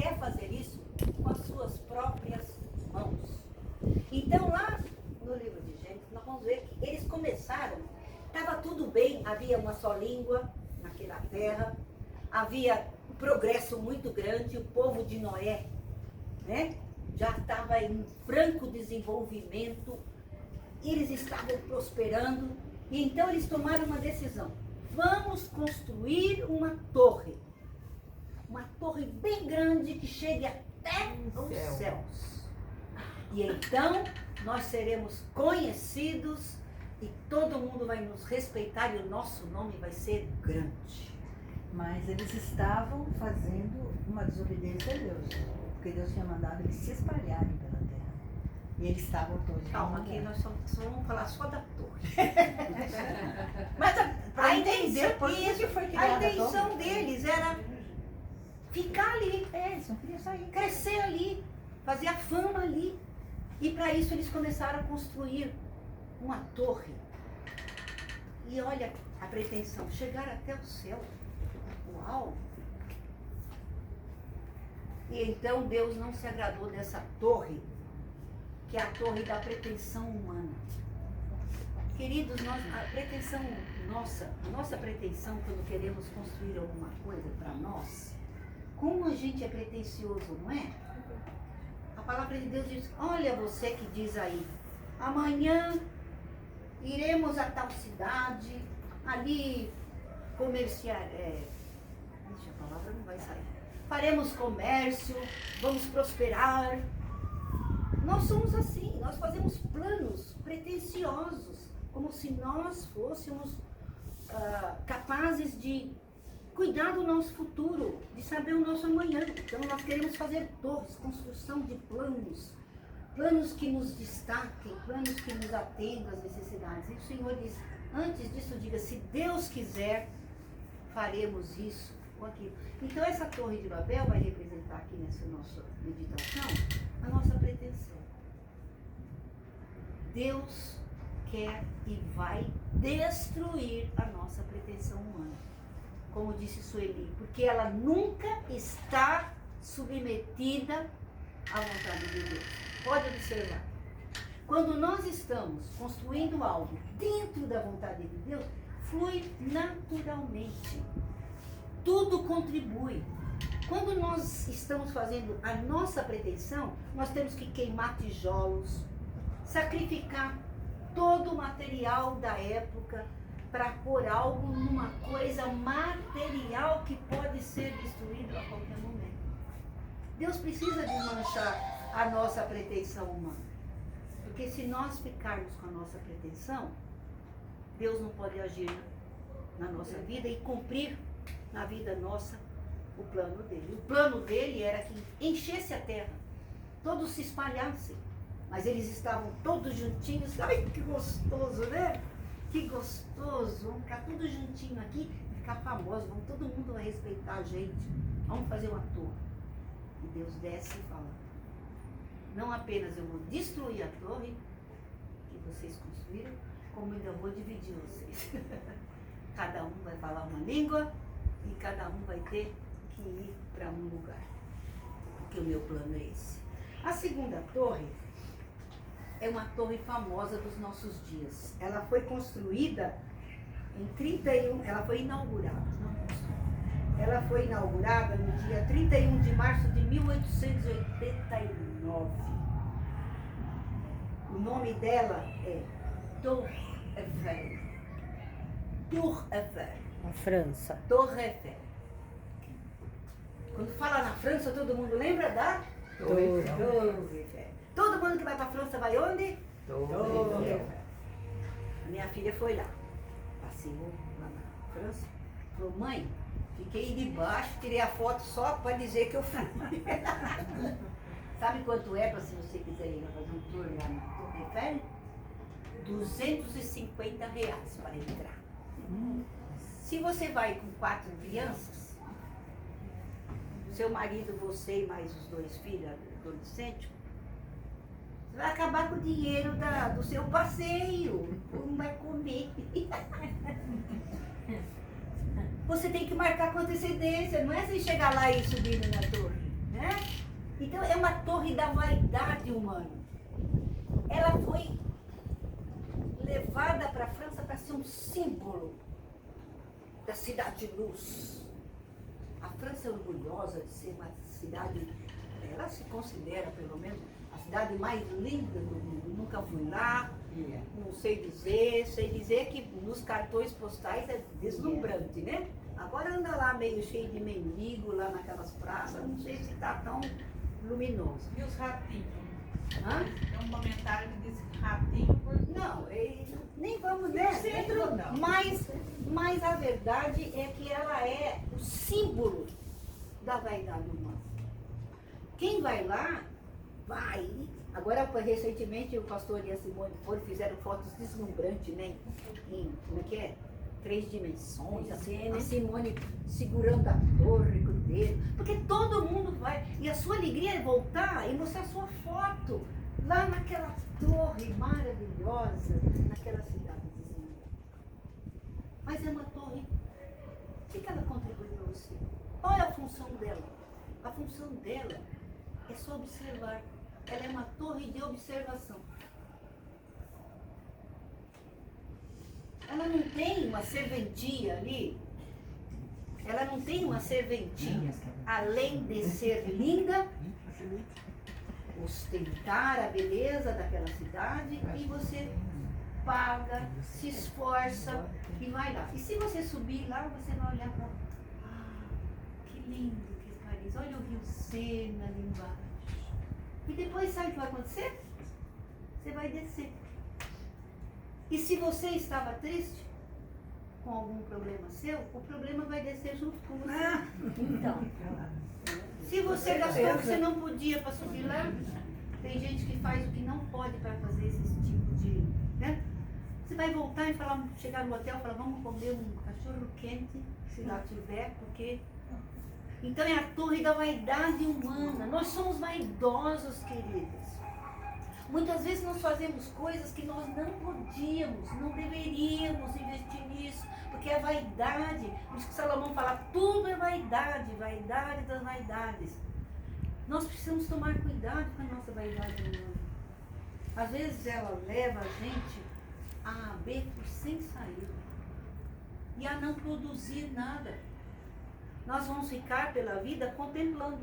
quer fazer isso com as suas próprias mãos. Então lá no livro de Gênesis, nós vamos ver que eles começaram, estava tudo bem, havia uma só língua naquela terra, havia um progresso muito grande, o povo de Noé, né, já estava em franco desenvolvimento, eles estavam prosperando, e então eles tomaram uma decisão: vamos construir uma torre bem grande que chegue até os céus. E então nós seremos conhecidos e todo mundo vai nos respeitar e o nosso nome vai ser grande. Mas eles estavam fazendo uma desobediência a Deus, porque Deus tinha mandado eles se espalharem pela terra. E eles estavam todos. Calma, aqui nós só vamos falar só da torre. Mas A intenção, por que foi criada a intenção deles era ficar ali, eles não queriam sair. crescer ali, fazer a fama ali. E para isso eles começaram a construir uma torre. E olha a pretensão, chegar até o céu. Uau! E então Deus não se agradou dessa torre, que é a torre da pretensão humana. Queridos, a pretensão a nossa pretensão quando queremos construir alguma coisa para nós, como a gente é pretensioso, não é? A palavra de Deus diz: olha você que diz aí, amanhã iremos a tal cidade, ali comerciar, a palavra não vai sair. Faremos comércio, vamos prosperar. Nós somos assim, nós fazemos planos pretensiosos, como se nós fôssemos capazes de cuidar do nosso futuro, de saber o nosso amanhã. Então nós queremos fazer torres, construção de planos, planos que nos destaquem, planos que nos atendam às necessidades. E o Senhor diz, antes disso, diga: se Deus quiser, faremos isso ou aquilo. Então essa torre de Babel vai representar aqui nessa nossa meditação a nossa pretensão. Deus quer e vai destruir a nossa pretensão humana, como disse Sueli, porque ela nunca está submetida à vontade de Deus. Pode observar, quando nós estamos construindo algo dentro da vontade de Deus, flui naturalmente, tudo contribui. Quando nós estamos fazendo a nossa pretensão, nós temos que queimar tijolos, sacrificar todo o material da época para pôr algo numa coisa material que pode ser destruído a qualquer momento. Deus precisa desmanchar a nossa pretensão humana, porque se nós ficarmos com a nossa pretensão, Deus não pode agir na nossa vida e cumprir na vida nossa o plano dele. O plano dele era que enchesse a terra, todos se espalhassem, mas eles estavam todos juntinhos. Ai, que gostoso, né? Que gostoso, vamos ficar tudo juntinho aqui, ficar famoso, todo mundo vai respeitar a gente, vamos fazer uma torre. E Deus desce e fala: não apenas eu vou destruir a torre que vocês construíram, como ainda vou dividir vocês. Cada um vai falar uma língua e cada um vai ter que ir para um lugar, porque o meu plano é esse. A segunda torre é uma torre famosa dos nossos dias. Ela foi construída em 31, ela foi inaugurada, não construída. Ela foi inaugurada no dia 31 de março de 1889. O nome dela é Torre Eiffel. Torre Eiffel. Na França. Torre Eiffel. Quando fala na França, todo mundo lembra da Torre Eiffel. Todo mundo que vai para a França vai onde? Torre Eiffel. A minha filha foi lá. Passeou lá na França. Falou: mãe, fiquei debaixo, tirei a foto só para dizer que eu fui. Sabe quanto é para, se você quiser ir fazer um tour lá na Torre Eiffel? R$250 para entrar. Se você vai com 4 crianças, seu marido, você e mais os 2 filhos adolescentes, você vai acabar com o dinheiro do seu passeio. Não vai comer. Você tem que marcar com antecedência, não é você chegar lá e subir na torre, né? Então é uma torre da vaidade humana. Ela foi levada para a França para ser um símbolo da cidade de luz. A França é orgulhosa de ser uma cidade, ela se considera pelo menos a cidade mais linda do mundo. Nunca fui lá, não sei dizer que nos cartões postais é deslumbrante, né? Agora anda lá meio cheio de mendigo, lá naquelas praças, não sei se está tão luminoso. E os ratinhos? Hã? Tem um comentário que diz ratinho por... Não, nem vamos, né? Centro, não. Mas a verdade é que ela é o símbolo da vaidade humana. Quem vai lá, vai. Agora, recentemente, o pastor e a Simone fizeram fotos deslumbrantes, né? Como é que é? 3 dimensões, assim, a Simone segurando a torre com o dedo, porque todo mundo vai, e a sua alegria é voltar e mostrar a sua foto lá naquela torre maravilhosa, naquela cidadezinha. Mas é uma torre, o que ela contribui para você? Qual é a função dela? A função dela é só observar, ela é uma torre de observação. Ela não tem uma serventia ali, ela não tem uma serventia, além de ser linda, ostentar a beleza daquela cidade, e você paga, se esforça e vai lá. E se você subir lá, você vai olhar para, que lindo que é Paris, olha o Rio Sena ali embaixo. E depois sabe o que vai acontecer? Você vai descer. E se você estava triste com algum problema seu, o problema vai descer junto com você. Então, se você gastou o que você não podia para subir lá, tem gente que faz o que não pode para fazer esse tipo de... Né? Você vai voltar e falar, chegar no hotel e falar, vamos comer um cachorro quente, se lá tiver, porque... Então é a torre da vaidade humana. Nós somos vaidosos, queridos. Muitas vezes nós fazemos coisas que nós não podíamos, não deveríamos investir nisso, porque é vaidade. Por isso que Salomão fala, tudo é vaidade, vaidade das vaidades. Nós precisamos tomar cuidado com a nossa vaidade humana. Às vezes ela leva a gente a becos sem saída e a não produzir nada. Nós vamos ficar pela vida contemplando,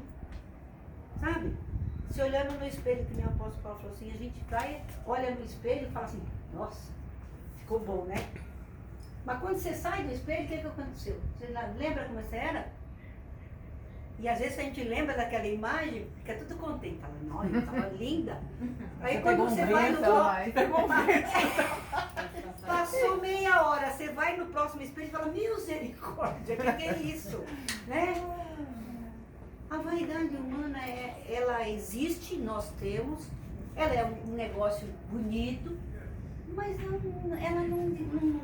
sabe? Se olhando no espelho, que nem o apóstolo Paulo falou assim, a gente vai, olha no espelho e fala assim, nossa, ficou bom, né? Mas quando você sai do espelho, o que aconteceu? Você lembra como você era? E às vezes a gente lembra daquela imagem, fica tudo contente, fala, nossa, eu estava linda. Aí quando você vai no passou meia hora, você vai no próximo espelho e fala, misericórdia, o que é isso? Né? A vaidade humana, ela existe, nós temos, ela é um negócio bonito, mas ela não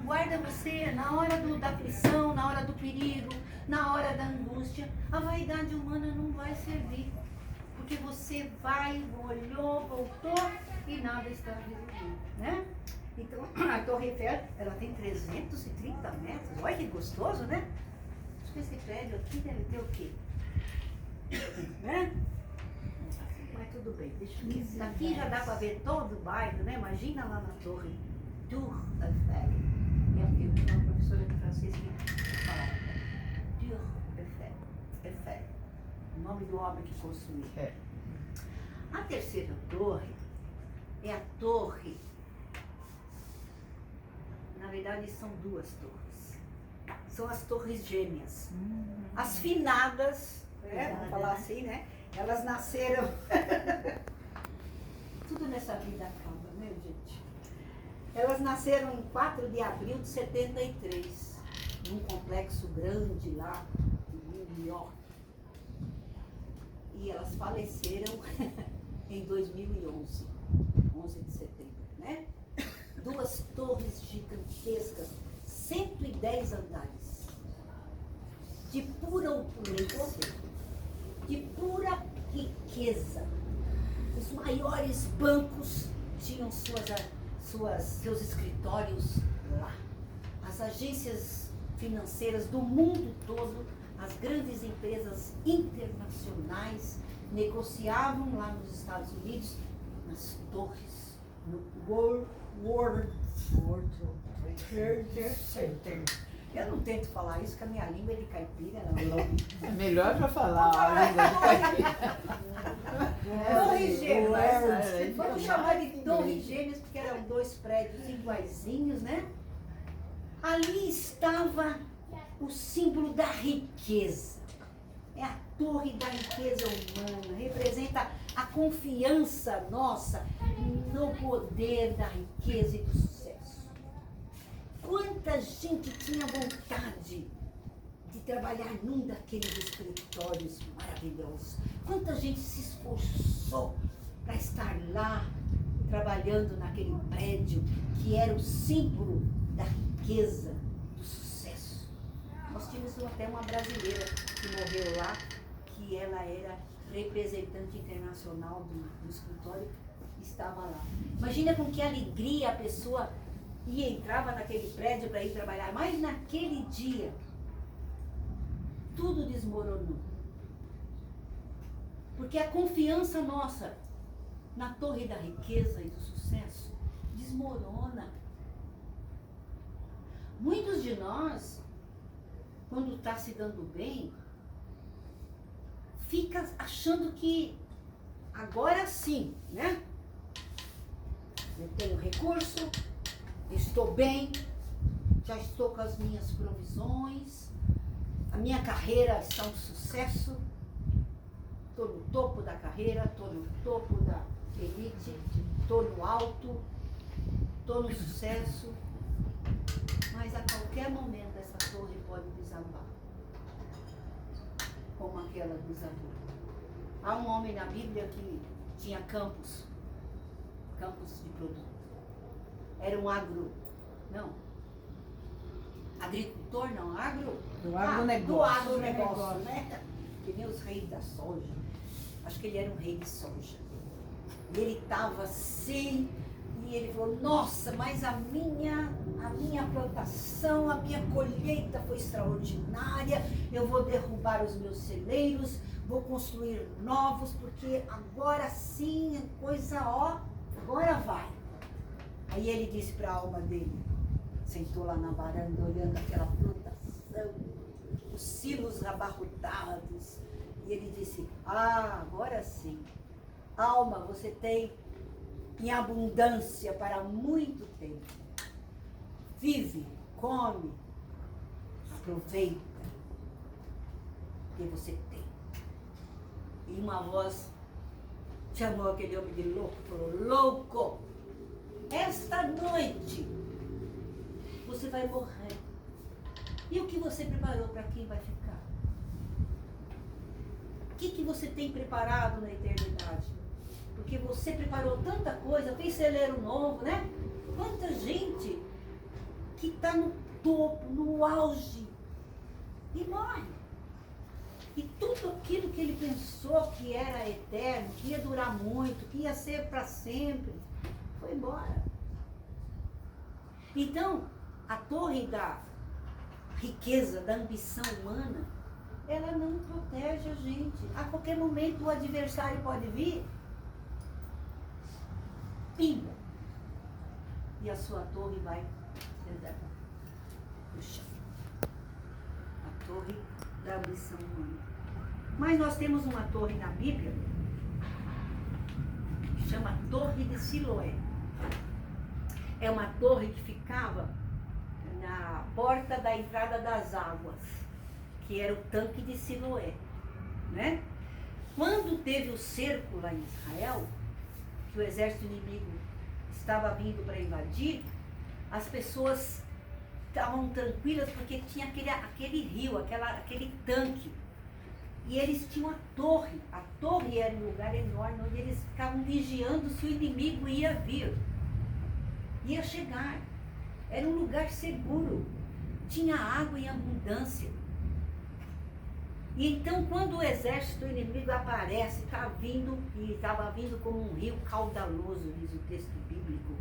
guarda você na hora da aflição, na hora do perigo, na hora da angústia. A vaidade humana não vai servir, porque você vai, olhou, voltou e nada está resolvido, né? Então, a Torre Eiffel, ela tem 330 metros, olha que gostoso, né? Acho que esse prédio aqui deve ter o quê? Né? Mas tudo bem, deixa eu ver. Daqui já dá para ver todo o bairro, né? Imagina lá na torre Tour Eiffel. É uma professora de francês que fala Tour Eiffel. Eiffel. O nome do homem que construiu. A terceira torre é a torre. Na verdade são 2 torres. São as torres gêmeas. As finadas. Vamos falar assim, né? Elas nasceram. Tudo nessa vida acaba, né, gente? Elas nasceram em 4 de abril de 73, num complexo grande lá em New York. E elas faleceram em 2011, 11 de setembro, né? 2 torres gigantescas, 110 andares, de pura opulência, de pura riqueza. Os maiores bancos tinham seus escritórios lá. As agências financeiras do mundo todo, as grandes empresas internacionais negociavam lá nos Estados Unidos, nas torres, no World Trade Center. Eu não tento falar isso, que a minha língua é de caipira, não. É melhor já falar a língua de caipira. Torres Gêmeas. Vamos chamar de Torres Gêmeas, porque eram dois prédios iguaizinhos, né? Ali estava o símbolo da riqueza. É a torre da riqueza humana. Representa a confiança nossa no poder da riqueza e do sucesso. Quanta gente tinha vontade de trabalhar num daqueles escritórios maravilhosos. Quanta gente se esforçou para estar lá, trabalhando naquele prédio que era o símbolo da riqueza, do sucesso. Nós tínhamos até uma brasileira que morreu lá, que ela era representante internacional do escritório, estava lá. Imagina com que alegria a pessoa entrava naquele prédio para ir trabalhar, mas naquele dia tudo desmoronou. Porque a confiança nossa na torre da riqueza e do sucesso desmorona. Muitos de nós, quando está se dando bem, fica achando que agora sim, né? Eu tenho recurso, estou bem, já estou com as minhas provisões, a minha carreira está um sucesso, estou no topo da carreira, estou no topo da elite, estou no alto, estou no sucesso, mas a qualquer momento essa torre pode desabar, como aquela desabou. Há um homem na Bíblia que tinha campos de produto. Era um agricultor, não, Do agronegócio. Do agronegócio, né? Que nem os reis da soja. Acho que ele era um rei de soja. E ele estava assim, e ele falou, nossa, mas a minha plantação, a minha colheita foi extraordinária, eu vou derrubar os meus celeiros, vou construir novos, porque agora sim, a coisa, agora vai. Aí ele disse para a alma dele, sentou lá na varanda, olhando aquela plantação, os silos abarrotados, e ele disse, agora sim, alma, você tem em abundância para muito tempo. Vive, come, aproveita o que você tem. E uma voz chamou aquele homem de louco, falou, louco, esta noite você vai morrer. E o que você preparou para quem vai ficar? O que você tem preparado na eternidade? Porque você preparou tanta coisa, fez celeiro novo, né? Quanta gente que está no topo, no auge, e morre. E tudo aquilo que ele pensou que era eterno, que ia durar muito, que ia ser para sempre, foi embora. Então, a torre da riqueza, da ambição humana, ela não protege a gente. A qualquer momento o adversário pode vir, pimba, e a sua torre vai no chão. A torre da ambição humana. Mas nós temos uma torre na Bíblia que chama Torre de Siloé. É uma torre que ficava na porta da entrada das águas, que era o tanque de Siloé, né? Quando teve o cerco lá em Israel, que o exército inimigo estava vindo para invadir, as pessoas estavam tranquilas porque tinha aquele rio, aquele tanque. E eles tinham a torre. A torre era um lugar enorme onde eles ficavam vigiando se o inimigo ia vir. Ia chegar. Era um lugar seguro. Tinha água em abundância. E então, quando o exército inimigo aparece, estava vindo como um rio caudaloso, diz o texto bíblico,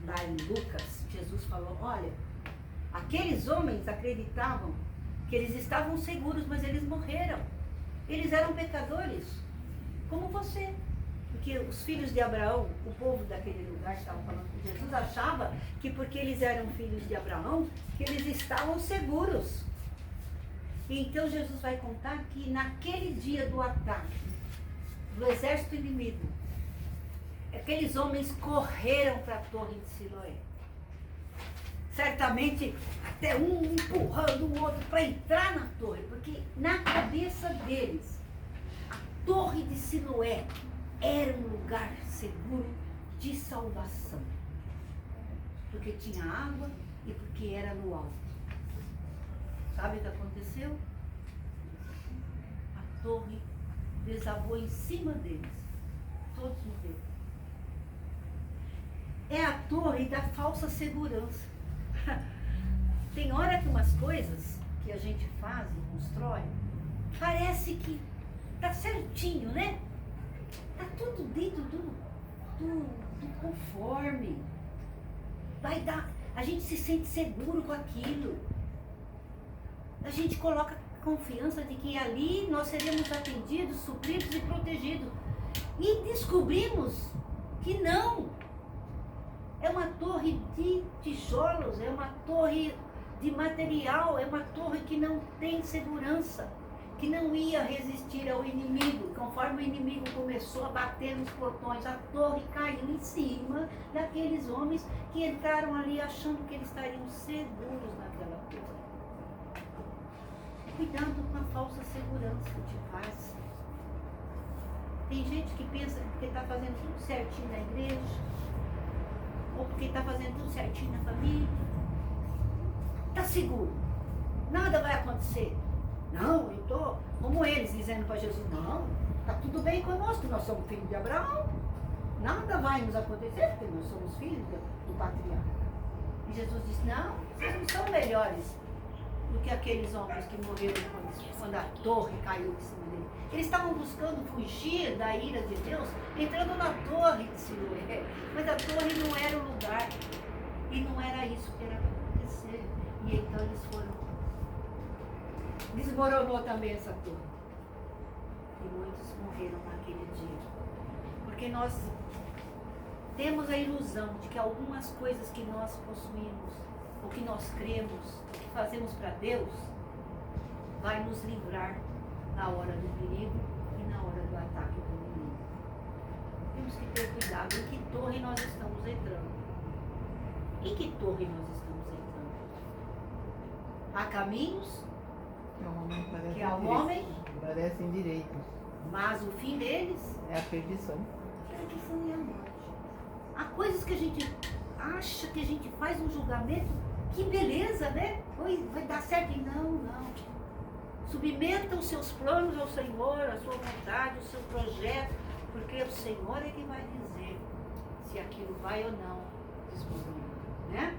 lá em Lucas, Jesus falou, olha, aqueles homens acreditavam que eles estavam seguros, mas eles morreram. Eles eram pecadores. você. Porque os filhos de Abraão, o povo daquele lugar que estava falando com Jesus, achava que porque eles eram filhos de Abraão, que eles estavam seguros. E então Jesus vai contar que naquele dia do ataque, do exército inimigo, aqueles homens correram para a torre de Siloé. Certamente até um empurrando o outro para entrar na torre, porque na cabeça deles, a torre de Siloé era um lugar seguro de salvação. Porque tinha água e porque era no alto. Sabe o que aconteceu? A torre desabou em cima deles. Todos morreram. É a torre da falsa segurança. Tem hora que umas coisas que a gente faz e constrói, parece que tá certinho, né? Tá tudo dentro do conforme. Vai dar, a gente se sente seguro com aquilo. A gente coloca confiança de que ali nós seremos atendidos, supridos e protegidos. E descobrimos que não. É uma torre de tijolos, é uma torre de material, é uma torre que não tem segurança, que não ia resistir ao inimigo. Conforme o inimigo começou a bater nos portões, a torre caiu em cima daqueles homens que entraram ali achando que eles estariam seguros naquela torre. Cuidado com a falsa segurança que te faz. Tem gente que pensa que porque está fazendo tudo certinho na igreja, ou porque está fazendo tudo certinho na família, está seguro, nada vai acontecer. Não, eu estou como eles, dizendo para Jesus, não, está tudo bem conosco, nós somos filhos de Abraão, nada vai nos acontecer, porque nós somos filhos do patriarca. E Jesus disse, não, vocês não são melhores do que aqueles homens que morreram quando a torre caiu em cima dele. Eles estavam buscando fugir da ira de Deus, entrando na torre de Siloé. Mas a torre não era o lugar. E não era isso que era para acontecer. E então eles foram. Desmoronou também essa torre. E muitos morreram naquele dia. Porque nós temos a ilusão de que algumas coisas que nós possuímos, o que nós cremos, o que fazemos para Deus, vai nos livrar na hora do perigo e na hora do ataque do inimigo. Temos que ter cuidado em que torre nós estamos entrando. Em que torre nós estamos entrando? Há caminhos que ao homem parecem direitos, mas o fim deles é a perdição. é a perdição e a morte. Há coisas que a gente acha que a gente faz um julgamento, que beleza, né? Vai dar certo. E não. Submeta os seus planos ao Senhor, a sua vontade, o seu projeto, porque o Senhor é que vai dizer se aquilo vai ou não descobrir, né?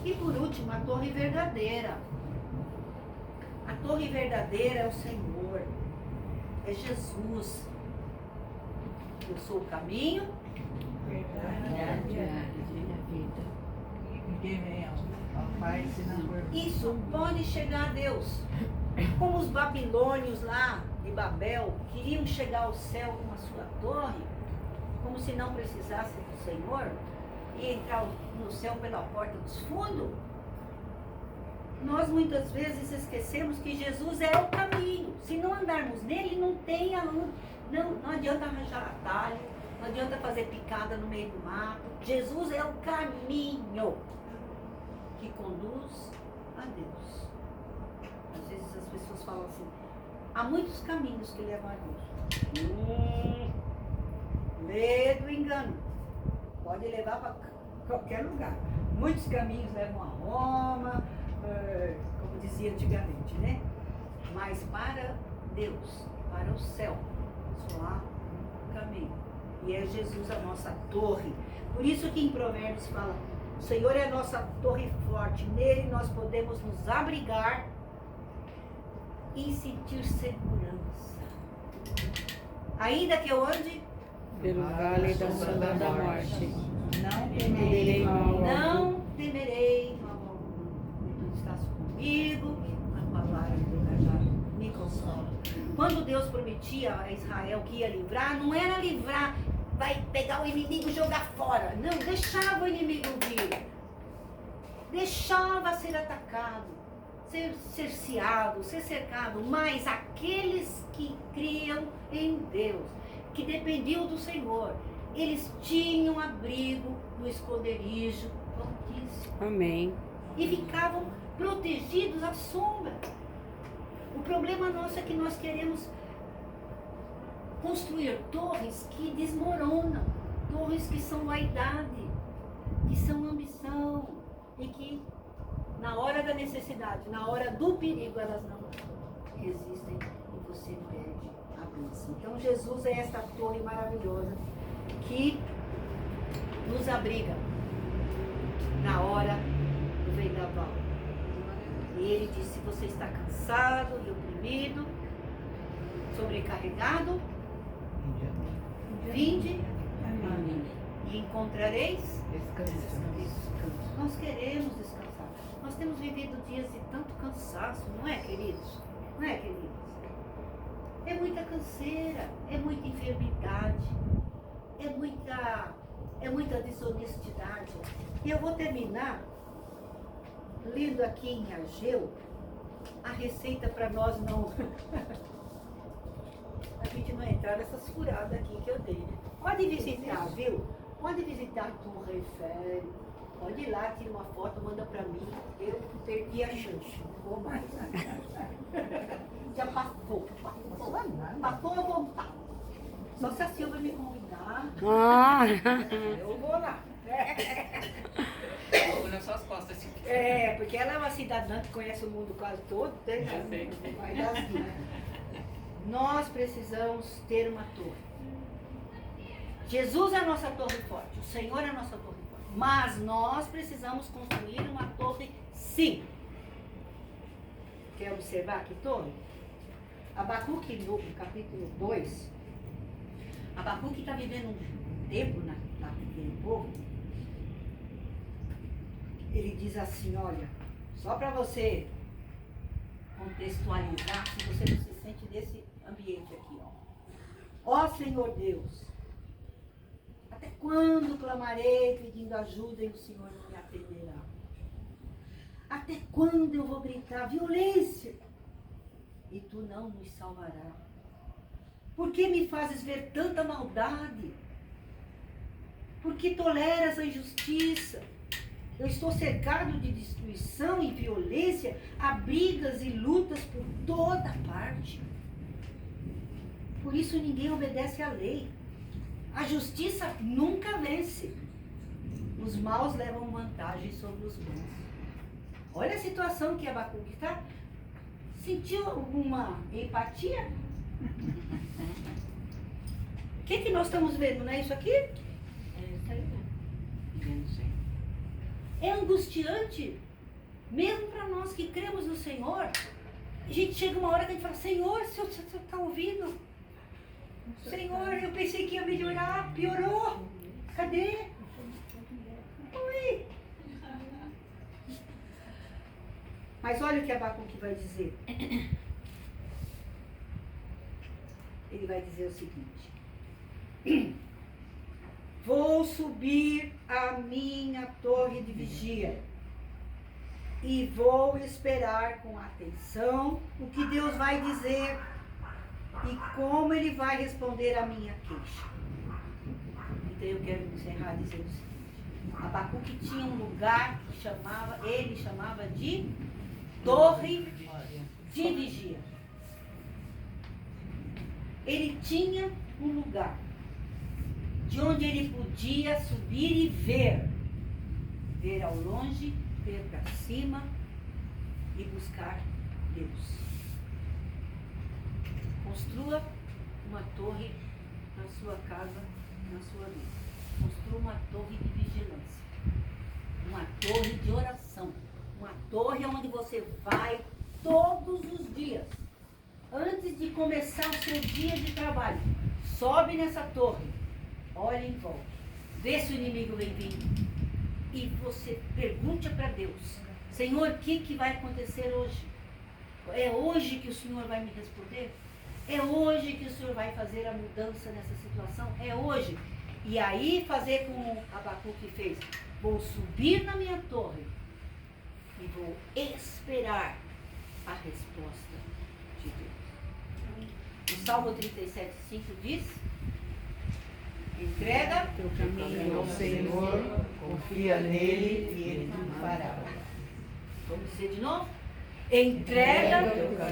E por último, a torre verdadeira. A torre verdadeira é o Senhor, é Jesus. Eu sou o caminho, Verdade é a vida. Ninguém vem ao Pai senão por mim. isso pode chegar a Deus. Como os babilônios lá de Babel queriam chegar ao céu com a sua torre, como se não precisassem do Senhor, e entrar no céu pela porta dos fundos, nós muitas vezes esquecemos que Jesus é o caminho. Se não andarmos nele, não tem não adianta arranjar atalho, não adianta fazer picada no meio do mato. Jesus é o caminho que conduz a Deus. Às vezes as pessoas falam assim, há muitos caminhos que levam a Deus. Medo e engano. Pode levar para qualquer lugar. Muitos caminhos levam a Roma, como dizia antigamente, né? Mas para Deus, para o céu, só há um caminho. E é Jesus a nossa torre. Por isso que em Provérbios fala, o Senhor é a nossa torre forte, nele nós podemos nos abrigar e sentir segurança. Ainda que eu ande pelo vale da sombra da morte, Não temerei mal. não temerei mal algum. Tu estás comigo, a palavra do cajado me consola. Quando Deus prometia a Israel que ia livrar, não era livrar, vai pegar o inimigo e jogar fora. Não, deixava o inimigo vir. Deixava ser atacado, ser cerceado, ser cercado. Mas aqueles que criam em Deus, que dependiam do Senhor, eles tinham abrigo no esconderijo do Altíssimo. Amém. E ficavam protegidos à sombra. O problema nosso é que nós queremos construir torres que desmoronam, torres que são vaidade, que são ambição e que na hora da necessidade, na hora do perigo, elas não resistem e você perde a bênção. Então Jesus é esta torre maravilhosa que nos abriga na hora do vendaval. E ele disse: se você está cansado e oprimido, sobrecarregado, vinde a mim e encontrareis descanso. Nós queremos descansar. Nós temos vivido dias de tanto cansaço, não é, queridos? Não é, queridos? É muita canseira, é muita enfermidade, é muita desonestidade. E eu vou terminar lendo aqui em Ageu a receita para nós não a gente não entrar nessas furadas aqui que eu dei, né? Pode visitar, viu? Pode visitar a Torre Eiffel, pode ir lá, tira uma foto, manda para mim. Eu perdi a chance, não vou mais. Já passou a vontade. Só se a Silvia me convidar, Ah, eu vou lá. Vou nas suas costas. É, porque ela é uma cidadã que conhece o mundo quase todo, né? Eu sei. Vai dar as dicas. Nós precisamos ter uma torre. Jesus é a nossa torre forte, o Senhor é a nossa torre forte. Mas nós precisamos construir uma torre, sim. Quer observar que torre? Abacuque, no capítulo 2, Abacuque está vivendo um tempo naquele povo. Ele diz assim, olha, só para você contextualizar, se você não se sente nesse ambiente aqui, ó Senhor Deus, até quando clamarei pedindo ajuda e o Senhor não me atenderá? Até quando eu vou gritar violência e tu não nos salvará? Por que me fazes ver tanta maldade? Por que toleras a injustiça? Eu estou cercado de destruição e violência, há brigas e lutas por toda parte. Por isso ninguém obedece à lei. A justiça nunca vence. Os maus levam vantagem sobre os bons. Olha a situação que Abacuque está. Sentiu alguma empatia? O que nós estamos vendo, não é isso aqui? É isso aí, né? É angustiante, mesmo para nós que cremos no Senhor. A gente chega uma hora que a gente fala, Senhor, o Senhor está ouvindo? Senhor, eu pensei que ia melhorar, piorou. Cadê? Oi. Mas olha o que Abacuque vai dizer. Ele vai dizer o seguinte: vou subir a minha torre de vigia e vou esperar com atenção o que Deus vai dizer e como Ele vai responder a minha queixa. Então eu quero encerrar dizendo o seguinte: Abacuque tinha um lugar que ele chamava de torre de vigia. Ele tinha um lugar de onde ele podia subir e ver ao longe, ver para cima e buscar Deus. Construa uma torre na sua casa, na sua vida. Construa uma torre de vigilância, uma torre de oração, uma torre onde você vai todos os dias, antes de começar o seu dia de trabalho. Sobe nessa torre, olha em volta, vê se o inimigo vem vindo e você pergunte para Deus: Senhor, o que vai acontecer hoje? É hoje que o Senhor vai me responder? É hoje que o Senhor vai fazer a mudança nessa situação. É hoje. E aí fazer como Abacuque fez. Vou subir na minha torre e vou esperar a resposta de Deus. O Salmo 37,5 diz: entrega Teu caminho O Senhor confia nele e ele te fará. Vamos dizer de novo? Entrega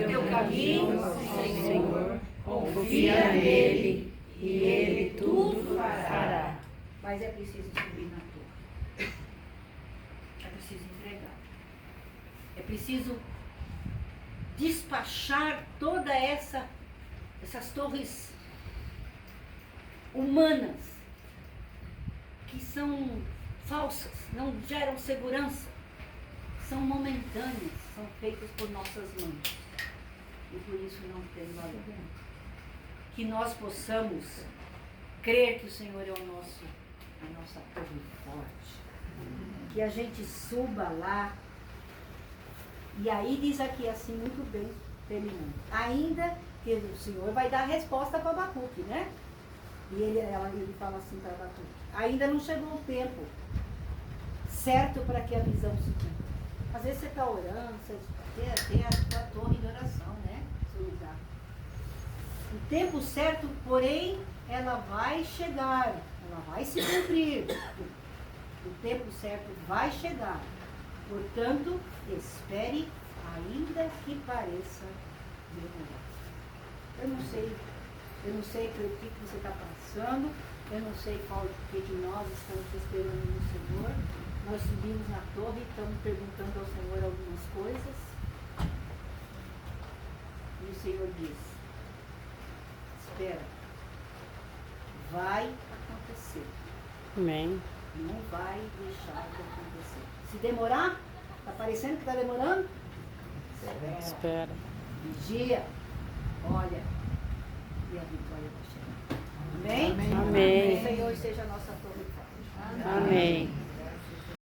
teu caminho ao Senhor, confia nele e ele tudo fará. Mas é preciso subir na torre. É preciso entregar. É preciso despachar toda essas torres humanas que são falsas, não geram segurança, são momentâneas, são feitas por nossas mãos e por isso não tem valor. Que nós possamos crer que o Senhor é a nossa torre forte, que a gente suba lá. E aí diz aqui assim, muito bem, terminando. Ainda que o Senhor vai dar a resposta para Abacuque, né? E ele fala assim para Abacuque: ainda não chegou o tempo certo para que a visão se cumpra. Às vezes você está orando, você tem a tua torre de oração, né? Seu lugar. O tempo certo, porém, ela vai chegar, ela vai se cumprir. O tempo certo vai chegar. Portanto, espere, ainda que pareça demorar. Eu não sei pelo que você está passando, eu não sei qual que nós estamos esperando no Senhor. Nós subimos na torre e estamos perguntando ao Senhor algumas coisas. E o Senhor diz: espera, vai acontecer. Amém. Não vai deixar de acontecer. Se demorar, está parecendo que está demorando? Espera. Vigia, olha, e a vitória vai chegar. Amém? Amém. Que o Senhor seja a nossa torre forte. Amém.